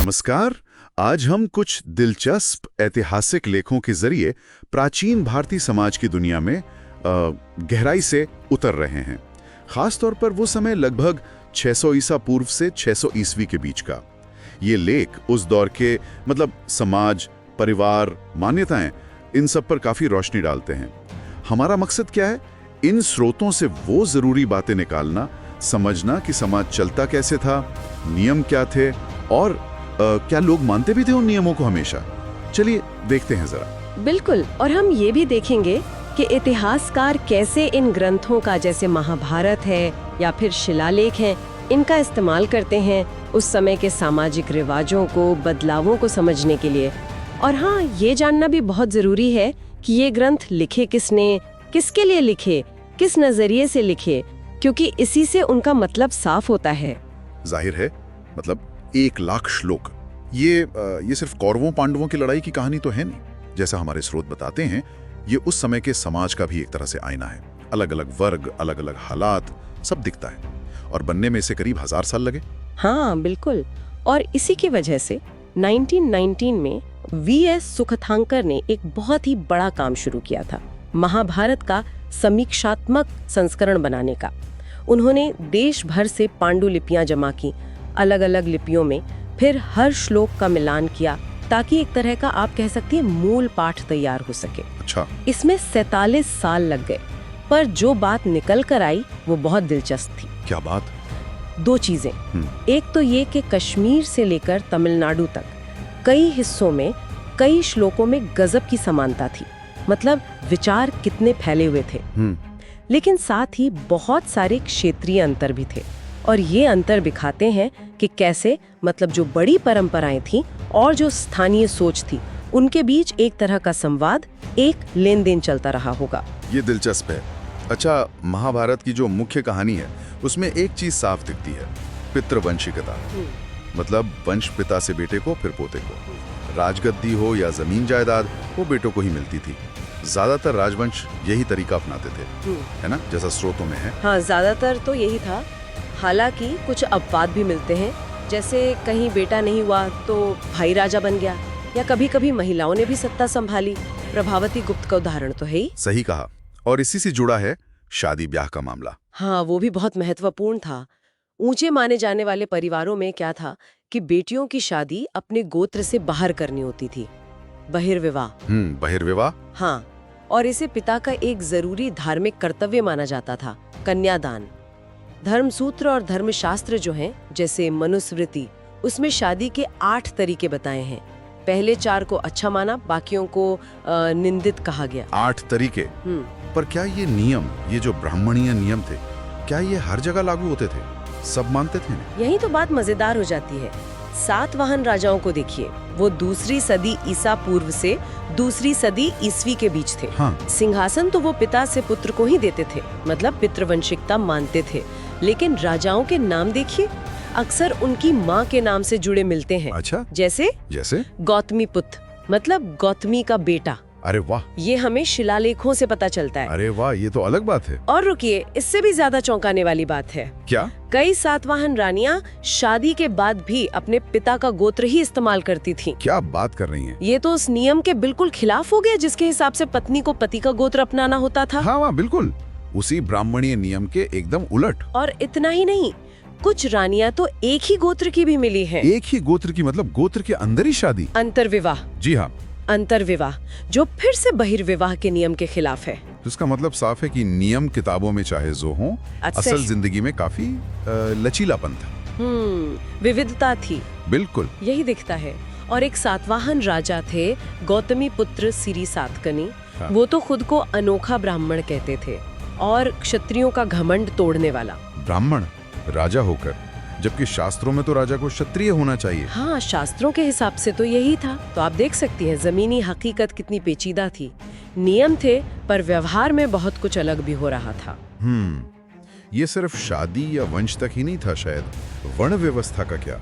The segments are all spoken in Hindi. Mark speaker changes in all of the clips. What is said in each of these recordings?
Speaker 1: नमस्कार। आज हम कुछ दिलचस्प ऐतिहासिक लेखों के जरिए प्राचीन भारतीय समाज की दुनिया में गहराई से उतर रहे हैं। खास तौर पर वो समय लगभग 600 ईसा पूर्व से 600 ईस्वी के बीच का। ये लेख उस दौर के समाज, परिवार, मान्यताएं, इन सब पर काफी रोशनी डालते हैं। हमारा मकसद क्या है? इन स्रोतों से वो जरूरी बातें निकालना, समझना कि समाज चलता कैसे था, नियम क्या थे और क्या लोग मानते भी थे उन नियमों को हमेशा। चलिए देखते हैं जरा।
Speaker 2: बिल्कुल। और हम ये भी देखेंगे कि इतिहासकार कैसे इन ग्रंथों का, जैसे महाभारत है या फिर शिलालेख हैं, इनका इस्तेमाल करते हैं उस समय के सामाजिक रिवाजों को, बदलावों को समझने के लिए। और हाँ, ये जानना भी बहुत जरूरी है कि ये ग्रंथ लिखे किसने, किसके लिए लिखे, किस नजरिए से लिखे, क्योंकि इसी से उनका मतलब साफ होता है।
Speaker 1: जाहिर है, 1,00,000 श्लोक, ये सिर्फ कौरवों पांडवों की लड़ाई की कहानी तो है नहीं। जैसा हमारे स्रोत बताते हैं, ये उस समय के समाज का भी एक तरह से आईना है। अलग अलग वर्ग, अलग अलग हालात, सब दिखता है। और बनने में से करीब 1000 साल लगे।
Speaker 2: हाँ बिल्कुल। और इसी की वजह से 1919 में वी.एस. सुखथांकर ने एक बहुत ही बड़ा काम शुरू किया था, महाभारत का समीक्षात्मक संस्करण बनाने का। उन्होंने देश भर से पांडुलिपियां जमा की, अलग अलग लिपियों में, फिर हर श्लोक का मिलान किया ताकि एक तरह का, आप कह सकती हैं, मूल पाठ तैयार हो सके।
Speaker 1: अच्छा।
Speaker 2: इसमें 47 साल लग गए, पर जो बात निकल कर आई वो बहुत दिलचस्प थी।
Speaker 1: क्या बात?
Speaker 2: 2 चीजें। एक तो ये कि कश्मीर से लेकर तमिलनाडु तक कई हिस्सों में, कई श्लोकों में गजब की समानता थी। मतलब विचार कितने फैले हुए थे। लेकिन साथ ही बहुत सारे क्षेत्रीय अंतर भी थे। और ये अंतर दिखाते हैं कि कैसे, जो बड़ी परंपराएं थी और जो स्थानीय सोच थी, उनके बीच एक तरह का संवाद, एक लेन देन चलता रहा होगा।
Speaker 1: ये दिलचस्प है। अच्छा, महाभारत की जो मुख्य कहानी है उसमें एक चीज साफ दिखती है, पितृवंशिकता। वंश पिता से बेटे को, फिर पोते को। राजगद्दी हो या जमीन जायदाद, वो बेटों को ही मिलती थी। ज्यादातर राजवंश यही तरीका अपनाते थे, है ना, जैसा स्रोतों में है।
Speaker 2: हाँ, ज्यादातर तो यही था। हालांकि कुछ अपवाद भी मिलते हैं, जैसे कहीं बेटा नहीं हुआ तो भाई राजा बन गया, या कभी कभी महिलाओं ने भी सत्ता संभाली। प्रभावती गुप्त का उदाहरण तो है ही।
Speaker 1: सही कहा। और इसी से जुड़ा है शादी ब्याह का मामला।
Speaker 2: हाँ, वो भी बहुत महत्वपूर्ण था। ऊंचे माने जाने वाले परिवारों में क्या था कि बेटियों की शादी अपने गोत्र से बाहर करनी होती थी, बहिर्विवाह।
Speaker 1: बहिर्विवाह।
Speaker 2: हाँ, और इसे पिता का एक जरूरी धार्मिक कर्तव्य माना जाता था, कन्यादान। धर्मसूत्र और धर्मशास्त्र जो हैं, जैसे मनुस्मृति, उसमें शादी के 8 तरीके बताए हैं। पहले 4 को अच्छा माना, बाकियों को निंदित कहा गया।
Speaker 1: 8 तरीके। पर क्या ये नियम, ये जो ब्राह्मणीय नियम थे, क्या ये हर जगह लागू होते थे? सब मानते थे?
Speaker 2: यही तो बात मजेदार हो जाती है। सातवाहन राजाओं को देखिए, वो 2री सदी ईसा पूर्व से 2री सदी ईस्वी के बीच थे।
Speaker 1: हाँ।
Speaker 2: सिंहासन तो वो पिता से पुत्र को ही देते थे, पितृवंशिकता मानते थे। लेकिन राजाओं के नाम देखिए, अक्सर उनकी माँ के नाम से जुड़े मिलते हैं।
Speaker 1: अच्छा।
Speaker 2: जैसे गौतमी पुत्र, गौतमी का बेटा।
Speaker 1: अरे वाह,
Speaker 2: ये हमें शिलालेखों से पता चलता है।
Speaker 1: अरे वाह, ये तो अलग बात है।
Speaker 2: और रुकिए, इससे भी ज्यादा चौंकाने वाली बात है।
Speaker 1: क्या?
Speaker 2: कई सातवाहन रानियां शादी के बाद भी अपने पिता का गोत्र ही इस्तेमाल करती थीं।
Speaker 1: क्या बात कर रही हैं?
Speaker 2: ये तो उस नियम के बिल्कुल खिलाफ हो गया, जिसके हिसाब से पत्नी को पति का गोत्र अपनाना होता था।
Speaker 1: हाँ, बिल्कुल उसी ब्राह्मणीय नियम के एकदम उलट।
Speaker 2: और इतना ही नहीं, कुछ रानियां तो एक ही गोत्र की भी मिली हैं।
Speaker 1: एक ही गोत्र की, गोत्र के अंदर ही शादी?
Speaker 2: अंतर्विवाह।
Speaker 1: जी हाँ,
Speaker 2: अंतर्विवाह, जो फिर से बहिर्विवाह के नियम के खिलाफ है।
Speaker 1: तो इसका मतलब साफ है कि नियम किताबों में चाहे जो हो, असल जिंदगी में काफी लचीलापन था।
Speaker 2: विविधता थी।
Speaker 1: बिल्कुल,
Speaker 2: यही दिखता है। और एक सातवाहन राजा थे, गौतमी पुत्र सिरी सातकनी।
Speaker 1: हाँ।
Speaker 2: वो तो खुद को अनोखा ब्राह्मण कहते थे और क्षत्रियों का घमंड तोड़ने वाला।
Speaker 1: ब्राह्मण राजा होकर, जबकि शास्त्रों में तो राजा को क्षत्रिय होना चाहिए।
Speaker 2: हाँ, शास्त्रों के हिसाब से तो यही था। तो आप देख सकती हैं जमीनी हकीकत कितनी पेचीदा थी। नियम थे, पर व्यवहार में बहुत कुछ अलग भी हो रहा था।
Speaker 1: ये सिर्फ शादी या वंश तक ही नहीं था शायद। वर्ण व्यवस्था का क्या?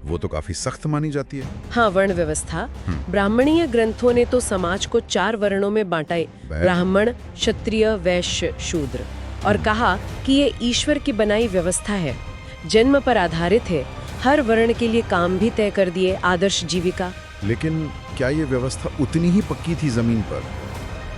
Speaker 1: वो तो काफी सख्त मानी जाती है।
Speaker 2: हाँ, वर्ण व्यवस्था। ब्राह्मणीय ग्रंथों ने तो समाज को 4 वर्णों में बांटा, ब्राह्मण, क्षत्रिय, वैश्य, शूद्र, और कहा कि ये ईश्वर की बनाई व्यवस्था है, जन्म पर आधारित है, हर वर्ण के लिए काम भी तय कर दिए, आदर्श जीविका।
Speaker 3: लेकिन क्या ये व्यवस्था उतनी ही पक्की थी जमीन पर?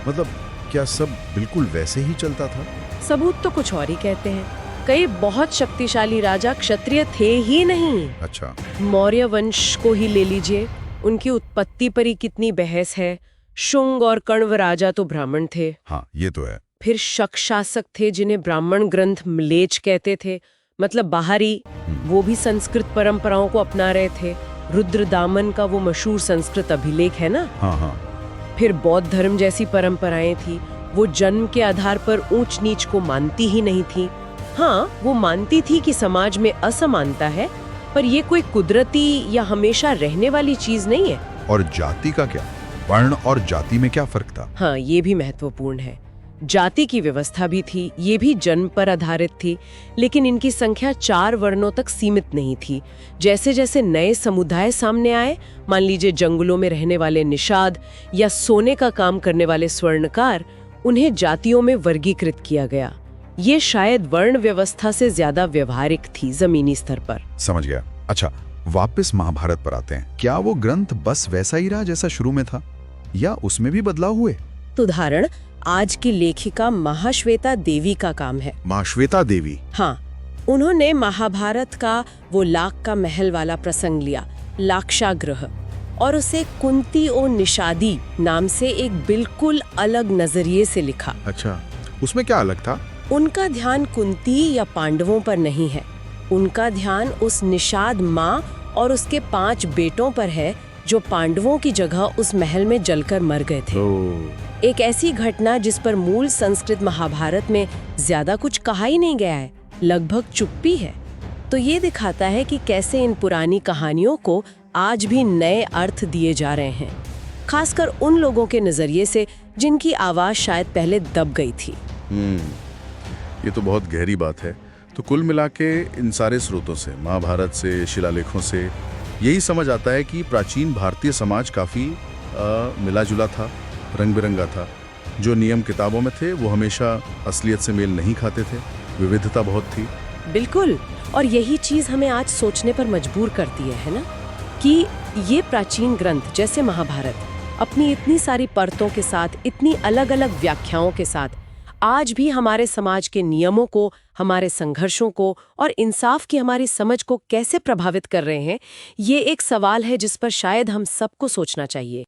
Speaker 3: मतलब क्या सब बिल्कुल वैसे ही चलता था?
Speaker 2: सबूत तो कुछ और ही कहते हैं। कई बहुत शक्तिशाली राजा क्षत्रिय थे ही नहीं।
Speaker 3: अच्छा।
Speaker 2: मौर्य वंश को ही ले लीजिए, उनकी उत्पत्ति पर ही कितनी बहस है। शुंग और कण्व राजा तो ब्राह्मण थे।
Speaker 3: हाँ, ये तो है।
Speaker 2: फिर शक शासक थे जिन्हें ब्राह्मण ग्रंथ म्लेच्छ कहते थे, मतलब बाहरी। वो भी संस्कृत परंपराओं को अपना रहे थे। रुद्रदामन का वो मशहूर संस्कृत अभिलेख है ना।
Speaker 3: हाँ हाँ।
Speaker 2: फिर बौद्ध धर्म जैसी परंपराएं थी। वो जन्म के आधार पर ऊंच नीच को मानती ही नहीं थी। हाँ, वो मानती थी कि समाज में असमानता है, पर ये कोई कुदरती या हमेशा रहने वाली चीज नहीं है।
Speaker 3: और जाति का क्या? वर्ण और जाति में क्या फर्क था?
Speaker 2: हाँ, ये भी महत्वपूर्ण है। जाति की व्यवस्था भी थी, ये भी जन्म पर आधारित थी, लेकिन इनकी संख्या 4 वर्णों तक सीमित नहीं थी। जैसे जैसे नए समुदाय सामने आए, मान लीजिए जंगलों में रहने वाले निषाद या सोने का काम करने वाले स्वर्णकार, उन्हें जातियों में वर्गीकृत किया गया। ये शायद वर्ण व्यवस्था से ज्यादा व्यवहारिक थी जमीनी स्तर पर।
Speaker 3: समझ गया। अच्छा, वापस महाभारत पर आते हैं। क्या वो ग्रंथ बस वैसा ही रहा जैसा शुरू में था, या उसमें भी बदलाव हुए?
Speaker 2: तो उदाहरण आज की लेखिका महाश्वेता देवी का काम है।
Speaker 3: महाश्वेता देवी?
Speaker 2: हाँ, उन्होंने महाभारत का वो लाख का महल वाला प्रसंग लिया, लाक्षागृह, और उसे कुंती और निषादी नाम से एक बिल्कुल अलग नजरिए से लिखा।
Speaker 3: अच्छा, उसमें क्या अलग था?
Speaker 2: उनका ध्यान कुंती या पांडवों पर नहीं है। उनका ध्यान उस निषाद माँ और उसके 5 बेटों पर है जो पांडवों की जगह उस महल में जलकर मर गए थे। एक ऐसी घटना जिस पर मूल संस्कृत महाभारत में ज्यादा कुछ कहा ही नहीं गया है, लगभग चुप्पी है। तो ये दिखाता है कि कैसे इन पुरानी कहानियों को आज भी नए अर्थ दिए जा रहे हैं, खासकर उन लोगों के नजरिए से जिनकी आवाज शायद पहले दब गई थी।
Speaker 1: ये तो बहुत गहरी बात है। तो कुल मिला के इन सारे स्रोतों से, महाभारत से, शिलालेखों से, यही समझ आता है कि प्राचीन भारतीय समाज काफ़ी मिला जुला था, रंग बिरंगा था। जो नियम किताबों में थे वो हमेशा असलियत से मेल नहीं खाते थे, विविधता बहुत थी।
Speaker 2: बिल्कुल, और यही चीज़ हमें आज सोचने पर मजबूर करती है ना, कि ये प्राचीन ग्रंथ जैसे महाभारत अपनी इतनी सारी परतों के साथ, इतनी अलग अलग व्याख्याओं के साथ आज भी हमारे समाज के नियमों को, हमारे संघर्षों को और इंसाफ की हमारी समझ को कैसे प्रभावित कर रहे हैं। ये एक सवाल है जिस पर शायद हम सबको सोचना चाहिए।